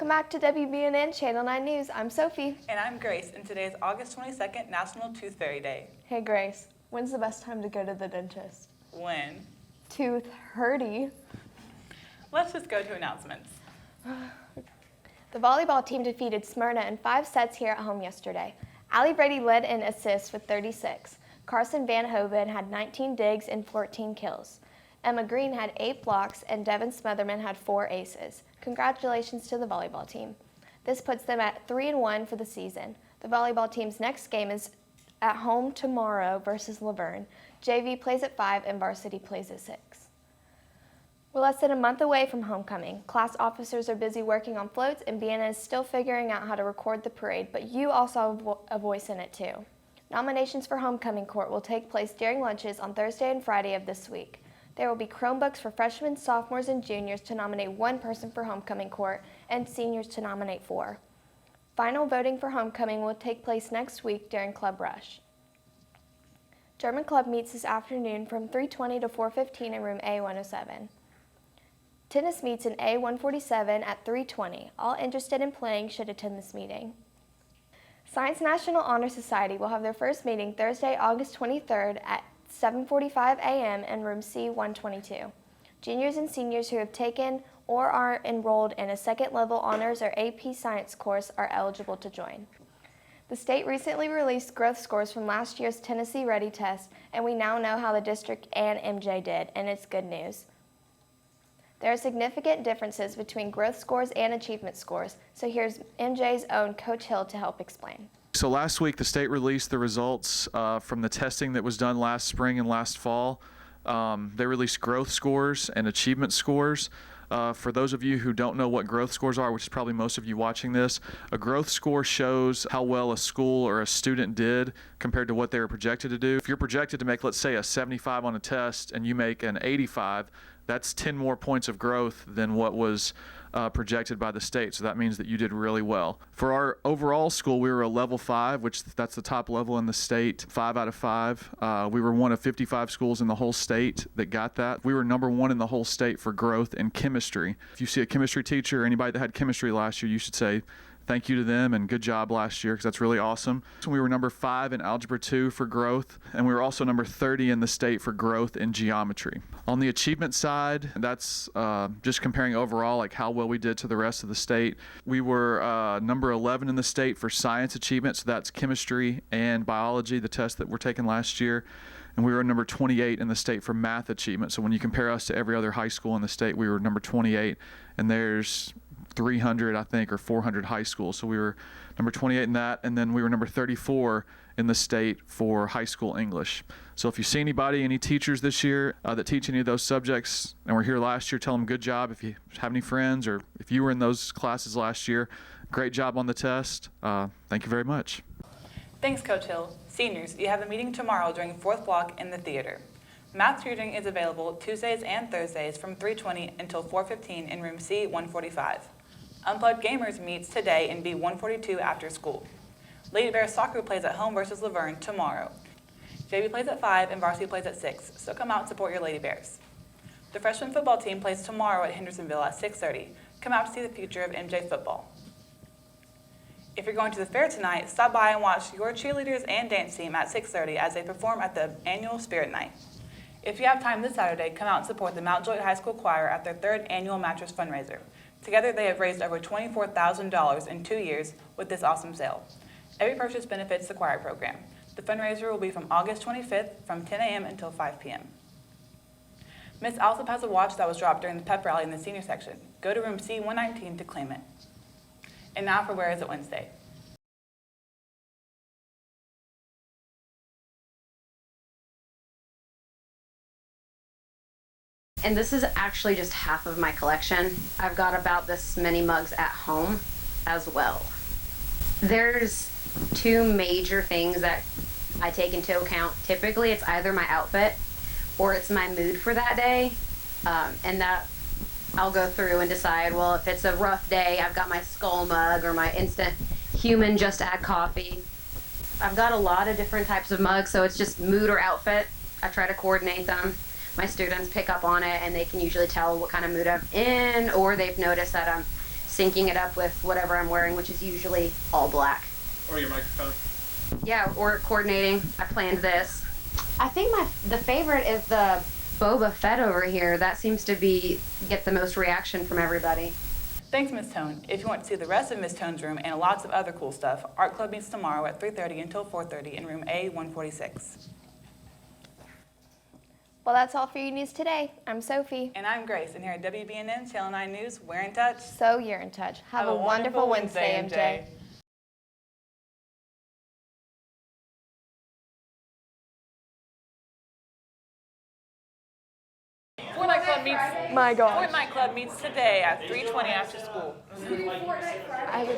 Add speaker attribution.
Speaker 1: Welcome back to WBNN Channel 9 News. I'm Sophie.
Speaker 2: And I'm Grace, and today is August 22nd, National Tooth Fairy Day.
Speaker 1: Hey Grace, when's the best time to go to the dentist?
Speaker 2: When?
Speaker 1: Tooth hurty.
Speaker 2: Let's just go to announcements.
Speaker 1: The volleyball team defeated Smyrna in 5 sets here at home yesterday. Allie Brady led in assists with 36. Carson Van Hoven had 19 digs and 14 kills. Emma Green had 8 blocks, and Devin Smotherman had 4 aces. Congratulations to the volleyball team. This puts them at 3-1 for the season. The volleyball team's next game is at home tomorrow versus Laverne. JV plays at 5 and varsity plays at 6. We're less than a month away from homecoming. Class officers are busy working on floats, and BNN is still figuring out how to record the parade, but you also have a voice in it too. Nominations for homecoming court will take place during lunches on Thursday and Friday of this week. There will be Chromebooks for freshmen, sophomores, and juniors to nominate 1 person for homecoming court and seniors to nominate 4. Final voting for homecoming will take place next week during Club Rush. German Club meets this afternoon from 3:20 to 4:15 in room A107. Tennis meets in A147 at 3:20. All interested in playing should attend this meeting. Science National Honor Society will have their first meeting Thursday, August 23rd at 7:45 a.m. in room C122. Juniors and seniors who have taken or are enrolled in a second-level honors or AP science course are eligible to join. The state recently released growth scores from last year's Tennessee Ready test, and we now know how the district and MJ did, and it's good news. There are significant differences between growth scores and achievement scores, so here's MJ's own Coach Hill to help explain.
Speaker 3: So last week, the state released the results from the testing that was done last spring and last fall. They released growth scores and achievement scores. For those of you who don't know what growth scores are, which is probably most of you watching this, a growth score shows how well a school or a student did compared to what they were projected to do. If you're projected to make, let's say, a 75 on a test and you make an 85, that's 10 more points of growth than what was projected by the state. So that means that you did really well. For our overall school, we were a level 5, which that's the top level in the state, 5 out of 5. We were one of 55 schools in the whole state that got that. We were number 1 in the whole state for growth in chemistry. If you see a chemistry teacher or anybody that had chemistry last year, you should say thank you to them and good job last year, because that's really awesome. So we were number 5 in Algebra 2 for growth, and we were also number 30 in the state for growth in geometry. On the achievement side, that's just comparing overall, like how well we did to the rest of the state. We were number 11 in the state for science achievement, so that's chemistry and biology, the tests that were taken last year. And we were number 28 in the state for math achievement. So when you compare us to every other high school in the state, we were number 28, and there's 300, I think, or 400 high schools. So we were number 28 in that, and then we were number 34 in the state for high school English. So if you see anybody, any teachers this year that teach any of those subjects and were here last year, tell them good job. If you have any friends or if you were in those classes last year, great job on the test. Thank you very much.
Speaker 2: Thanks, Coach Hill. Seniors, you have a meeting tomorrow during 4th block in the theater. Math tutoring is available Tuesdays and Thursdays from 3:20 until 4:15 in room C145. Unplugged Gamers meets today in B142 after school. Lady Bears soccer plays at home versus Laverne tomorrow. JV plays at 5 and varsity plays at 6, so come out and support your Lady Bears. The freshman football team plays tomorrow at Hendersonville at 6:30. Come out to see the future of MJ football. If you're going to the fair tonight, stop by and watch your cheerleaders and dance team at 6:30 as they perform at the annual Spirit Night. If you have time this Saturday, come out and support the Mount Joy High School Choir at their 3rd annual mattress fundraiser. Together, they have raised over $24,000 in 2 years with this awesome sale. Every purchase benefits the choir program. The fundraiser will be from August 25th from 10 a.m. until 5 p.m. Miss Alsop has a watch that was dropped during the pep rally in the senior section. Go to room C119 to claim it. And now for Where Is It Wednesday?
Speaker 4: And this is actually just half of my collection. I've got about this many mugs at home as well. There's 2 major things that I take into account. Typically it's either my outfit or it's my mood for that day. And that I'll go through and decide, well, if it's a rough day, I've got my skull mug or my instant human just add coffee. I've got a lot of different types of mugs, so it's just mood or outfit. I try to coordinate them. My students pick up on it and they can usually tell what kind of mood I'm in, or they've noticed that I'm syncing it up with whatever I'm wearing, which is usually all black.
Speaker 3: Or your microphone.
Speaker 4: Yeah, or coordinating. I planned this. I think the favorite is the Boba Fett over here. That seems to get the most reaction from everybody.
Speaker 2: Thanks, Ms. Tone. If you want to see the rest of Ms. Tone's room and lots of other cool stuff, Art Club meets tomorrow at 3:30 until 4:30 in room A146.
Speaker 1: Well, that's all for your news today. I'm Sophie.
Speaker 2: And I'm Grace, and here at WBNN Channel 9 News, we're in touch.
Speaker 1: So you're in touch. Have a wonderful Wednesday, MJ.
Speaker 2: Fortnite Club meets.
Speaker 1: My gosh.
Speaker 2: Fortnite Club meets today at 3:20 after school.
Speaker 1: I was